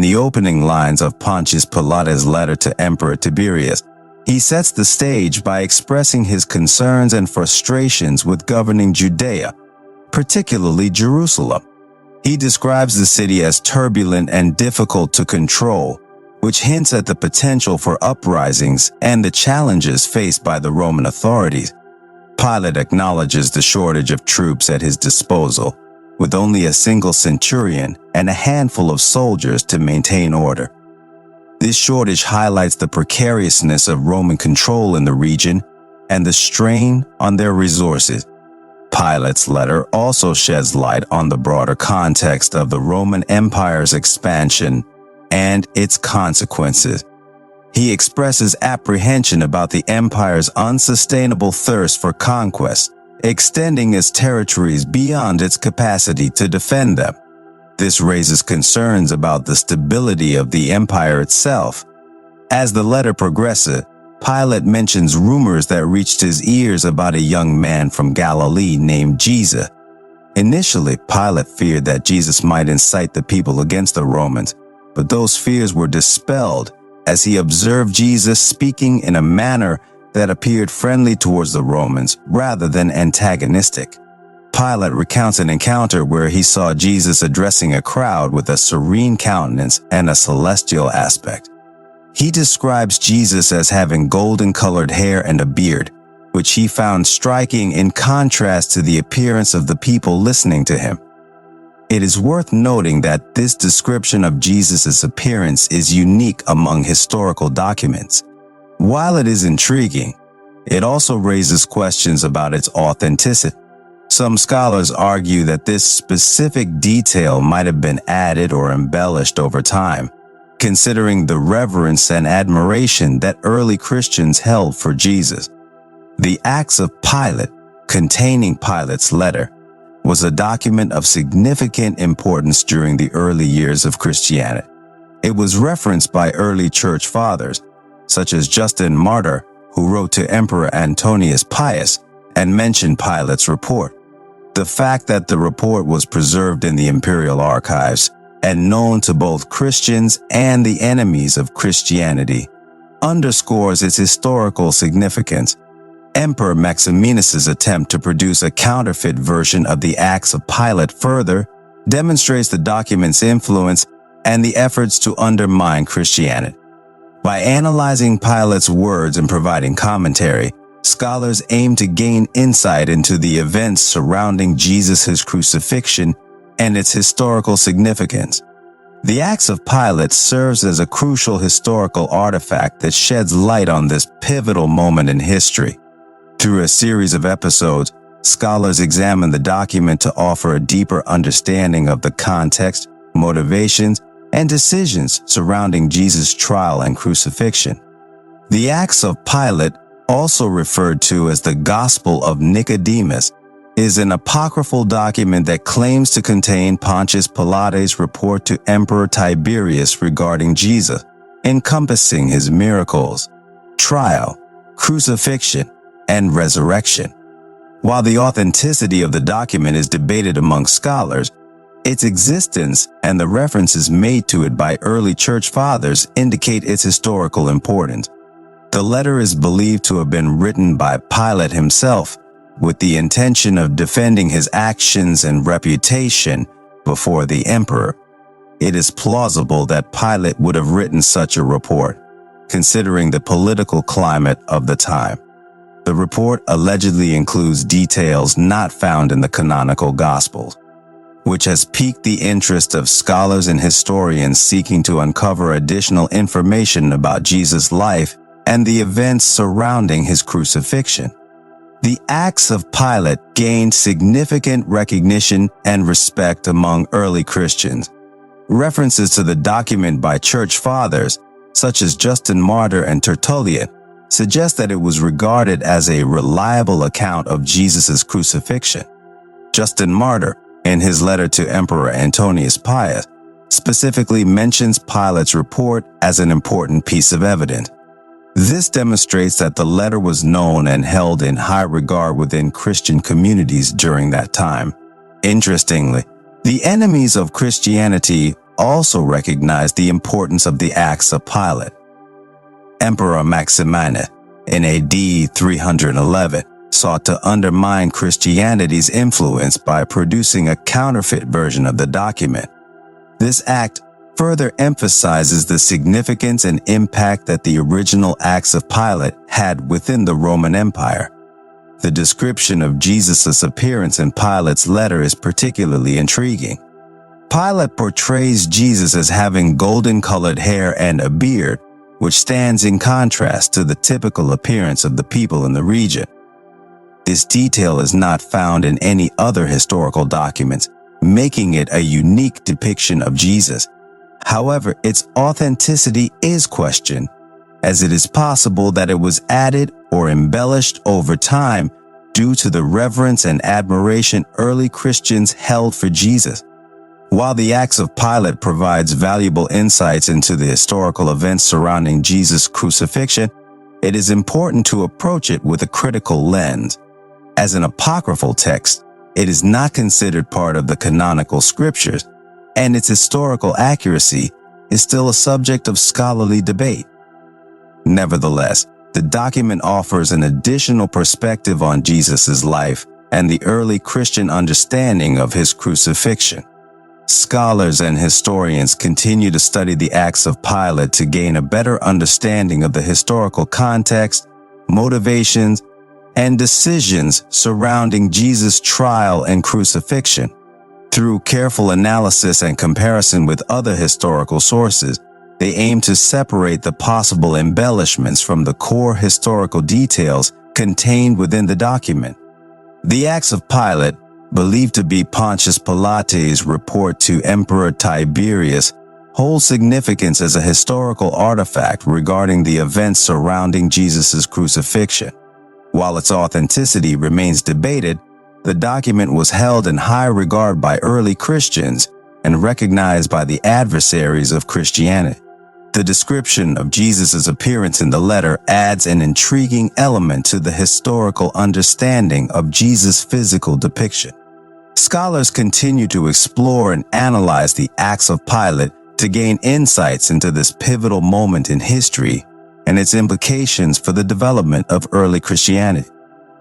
the opening lines of Pontius Pilate's letter to Emperor Tiberius, he sets the stage by expressing his concerns and frustrations with governing Judea, particularly Jerusalem. He describes the city as turbulent and difficult to control, which hints at the potential for uprisings and the challenges faced by the Roman authorities. Pilate acknowledges the shortage of troops at his disposal, with only a single centurion and a handful of soldiers to maintain order. This shortage highlights the precariousness of Roman control in the region and the strain on their resources. Pilate's letter also sheds light on the broader context of the Roman Empire's expansion and its consequences. He expresses apprehension about the empire's unsustainable thirst for conquest, extending its territories beyond its capacity to defend them. This raises concerns about the stability of the empire itself. As the letter progresses, Pilate mentions rumors that reached his ears about a young man from Galilee named Jesus. Initially, Pilate feared that Jesus might incite the people against the Romans, but those fears were dispelled as he observed Jesus speaking in a manner that appeared friendly towards the Romans rather than antagonistic. Pilate recounts an encounter where he saw Jesus addressing a crowd with a serene countenance and a celestial aspect. He describes Jesus as having golden-colored hair and a beard, which he found striking in contrast to the appearance of the people listening to him. It is worth noting that this description of Jesus' appearance is unique among historical documents. While it is intriguing, it also raises questions about its authenticity. Some scholars argue that this specific detail might have been added or embellished over time, considering the reverence and admiration that early Christians held for Jesus. The Acts of Pilate, containing Pilate's letter, was a document of significant importance during the early years of Christianity. It was referenced by early church fathers, such as Justin Martyr, who wrote to Emperor Antonius Pius and mentioned Pilate's report. The fact that the report was preserved in the imperial archives and known to both Christians and the enemies of Christianity underscores its historical significance. Emperor Maximinus's attempt to produce a counterfeit version of the Acts of Pilate further demonstrates the document's influence and the efforts to undermine Christianity. By analyzing Pilate's words and providing commentary, scholars aim to gain insight into the events surrounding Jesus' crucifixion and its historical significance. The Acts of Pilate serves as a crucial historical artifact that sheds light on this pivotal moment in history. Through a series of episodes, scholars examine the document to offer a deeper understanding of the context, motivations, and decisions surrounding Jesus' trial and crucifixion. The Acts of Pilate, also referred to as the Gospel of Nicodemus, is an apocryphal document that claims to contain Pontius Pilate's report to Emperor Tiberius regarding Jesus, encompassing his miracles, trial, crucifixion, and resurrection. While the authenticity of the document is debated among scholars, its existence and the references made to it by early church fathers indicate its historical importance. The letter is believed to have been written by Pilate himself, with the intention of defending his actions and reputation before the emperor. It is plausible that Pilate would have written such a report, considering the political climate of the time. The report allegedly includes details not found in the canonical Gospels, which has piqued the interest of scholars and historians seeking to uncover additional information about Jesus' life and the events surrounding his crucifixion. The Acts of Pilate gained significant recognition and respect among early Christians. References to the document by church fathers, such as Justin Martyr and Tertullian, suggest that it was regarded as a reliable account of Jesus' crucifixion. Justin Martyr, in his letter to Emperor Antonius Pius, specifically mentions Pilate's report as an important piece of evidence. This demonstrates that the letter was known and held in high regard within Christian communities during that time. Interestingly, the enemies of Christianity also recognized the importance of the acts of Pilate. Emperor Maximinus, in AD 311, sought to undermine Christianity's influence by producing a counterfeit version of the document. This act further emphasizes the significance and impact that the original acts of Pilate had within the Roman Empire. The description of Jesus' appearance in Pilate's letter is particularly intriguing. Pilate portrays Jesus as having golden-colored hair and a beard, which stands in contrast to the typical appearance of the people in the region. This detail is not found in any other historical documents, making it a unique depiction of Jesus. However, its authenticity is questioned, as it is possible that it was added or embellished over time due to the reverence and admiration early Christians held for Jesus. While the Acts of Pilate provides valuable insights into the historical events surrounding Jesus' crucifixion, it is important to approach it with a critical lens. As an apocryphal text, it is not considered part of the canonical scriptures, and its historical accuracy is still a subject of scholarly debate. Nevertheless, the document offers an additional perspective on Jesus' life and the early Christian understanding of his crucifixion. Scholars and historians continue to study the Acts of Pilate to gain a better understanding of the historical context, motivations, and decisions surrounding Jesus' trial and crucifixion. Through careful analysis and comparison with other historical sources, they aim to separate the possible embellishments from the core historical details contained within the document. The Acts of Pilate, believed to be Pontius Pilate's report to Emperor Tiberius, hold significance as a historical artifact regarding the events surrounding Jesus' crucifixion. While its authenticity remains debated, the document was held in high regard by early Christians and recognized by the adversaries of Christianity. The description of Jesus' appearance in the letter adds an intriguing element to the historical understanding of Jesus' physical depiction. Scholars continue to explore and analyze the Acts of Pilate to gain insights into this pivotal moment in history and its implications for the development of early Christianity.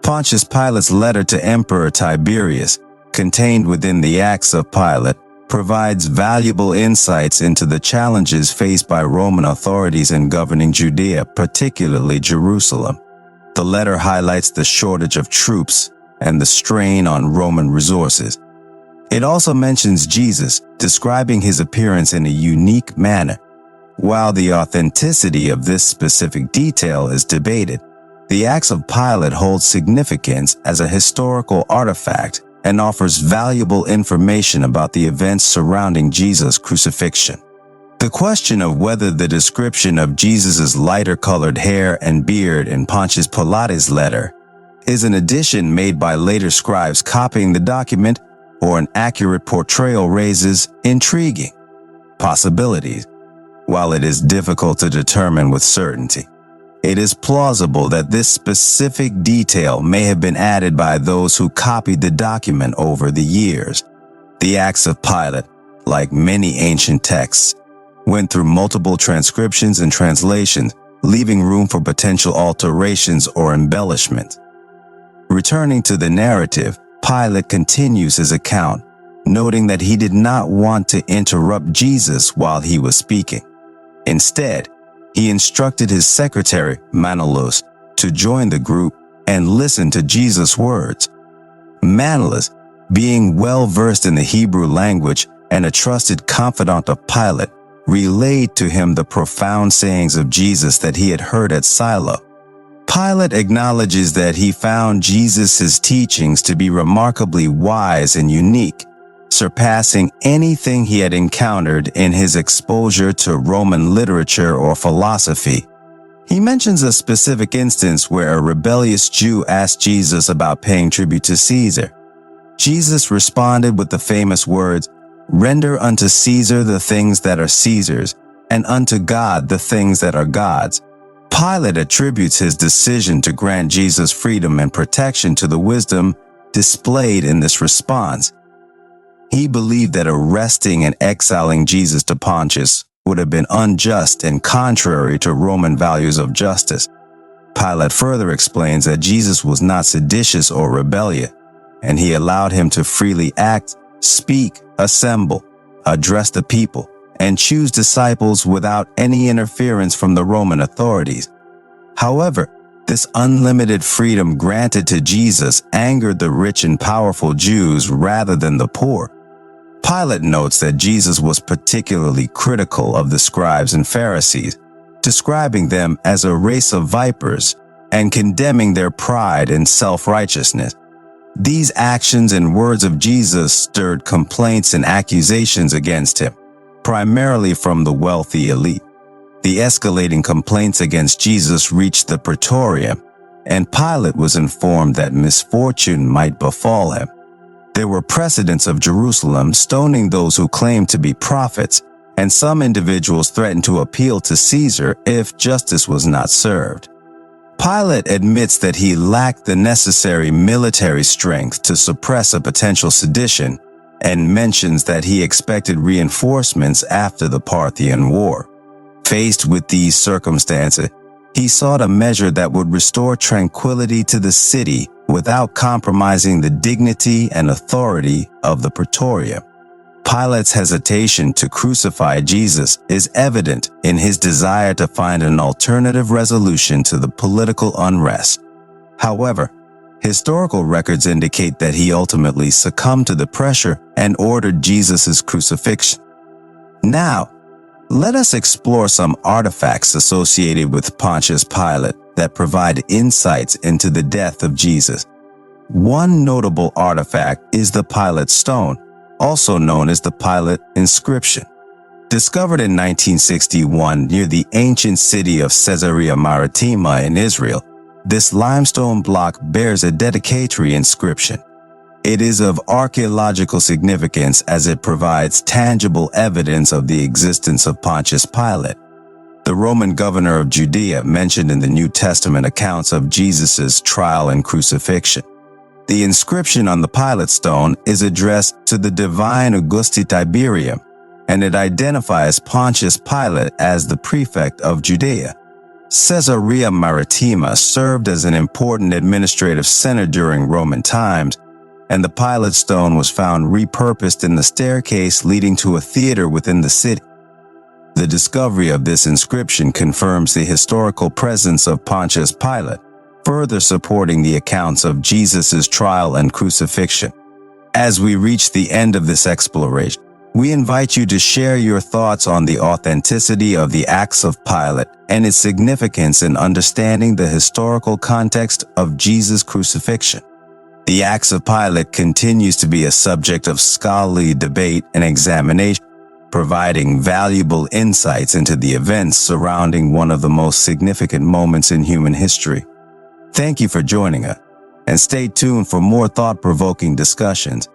Pontius Pilate's letter to Emperor Tiberius, contained within the Acts of Pilate, provides valuable insights into the challenges faced by Roman authorities in governing Judea, particularly Jerusalem. The letter highlights the shortage of troops and the strain on Roman resources. It also mentions Jesus, describing his appearance in a unique manner. While the authenticity of this specific detail is debated, the Acts of Pilate hold significance as a historical artifact and offers valuable information about the events surrounding Jesus' crucifixion. The question of whether the description of Jesus' lighter-colored hair and beard in Pontius Pilate's letter is an addition made by later scribes copying the document or an accurate portrayal raises intriguing possibilities. While it is difficult to determine with certainty, it is plausible that this specific detail may have been added by those who copied the document over the years. The Acts of Pilate, like many ancient texts, went through multiple transcriptions and translations, leaving room for potential alterations or embellishments. Returning to the narrative, Pilate continues his account, noting that he did not want to interrupt Jesus while he was speaking. Instead, he instructed his secretary, Manlius, to join the group and listen to Jesus' words. Manlius, being well-versed in the Hebrew language and a trusted confidant of Pilate, relayed to him the profound sayings of Jesus that he had heard at Shiloh. Pilate acknowledges that he found Jesus' teachings to be remarkably wise and unique, surpassing anything he had encountered in his exposure to Roman literature or philosophy. He mentions a specific instance where a rebellious Jew asked Jesus about paying tribute to Caesar. Jesus responded with the famous words, "Render unto Caesar the things that are Caesar's, and unto God the things that are God's." Pilate attributes his decision to grant Jesus freedom and protection to the wisdom displayed in this response. He believed that arresting and exiling Jesus to Pontius would have been unjust and contrary to Roman values of justice. Pilate further explains that Jesus was not seditious or rebellious, and he allowed him to freely act, speak, assemble, address the people, and choose disciples without any interference from the Roman authorities. However, this unlimited freedom granted to Jesus angered the rich and powerful Jews rather than the poor. Pilate notes that Jesus was particularly critical of the scribes and Pharisees, describing them as a race of vipers and condemning their pride and self-righteousness. These actions and words of Jesus stirred complaints and accusations against him, primarily from the wealthy elite. The escalating complaints against Jesus reached the Praetorium, and Pilate was informed that misfortune might befall him. There were precedents of Jerusalem stoning those who claimed to be prophets, and some individuals threatened to appeal to Caesar if justice was not served. Pilate admits that he lacked the necessary military strength to suppress a potential sedition, and mentions that he expected reinforcements after the Parthian War. Faced with these circumstances, he sought a measure that would restore tranquility to the city without compromising the dignity and authority of the Praetorium. Pilate's hesitation to crucify Jesus is evident in his desire to find an alternative resolution to the political unrest. However, historical records indicate that he ultimately succumbed to the pressure and ordered Jesus' crucifixion. Now, let us explore some artifacts associated with Pontius Pilate that provide insights into the death of Jesus. One notable artifact is the Pilate stone, also known as the Pilate inscription. Discovered in 1961 near the ancient city of Caesarea Maritima in Israel, this limestone block bears a dedicatory inscription. It is of archaeological significance as it provides tangible evidence of the existence of Pontius Pilate, the Roman governor of Judea mentioned in the New Testament accounts of Jesus' trial and crucifixion. The inscription on the Pilate stone is addressed to the divine Augusti Tiberium, and it identifies Pontius Pilate as the prefect of Judea. Caesarea Maritima served as an important administrative center during Roman times, and the Pilate stone was found repurposed in the staircase leading to a theater within the city. The discovery of this inscription confirms the historical presence of Pontius Pilate, further supporting the accounts of Jesus' trial and crucifixion. As we reach the end of this exploration, we invite you to share your thoughts on the authenticity of the acts of Pilate and its significance in understanding the historical context of Jesus' crucifixion. The Acts of Pilate continues to be a subject of scholarly debate and examination, providing valuable insights into the events surrounding one of the most significant moments in human history. Thank you for joining us, and stay tuned for more thought-provoking discussions.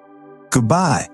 Goodbye.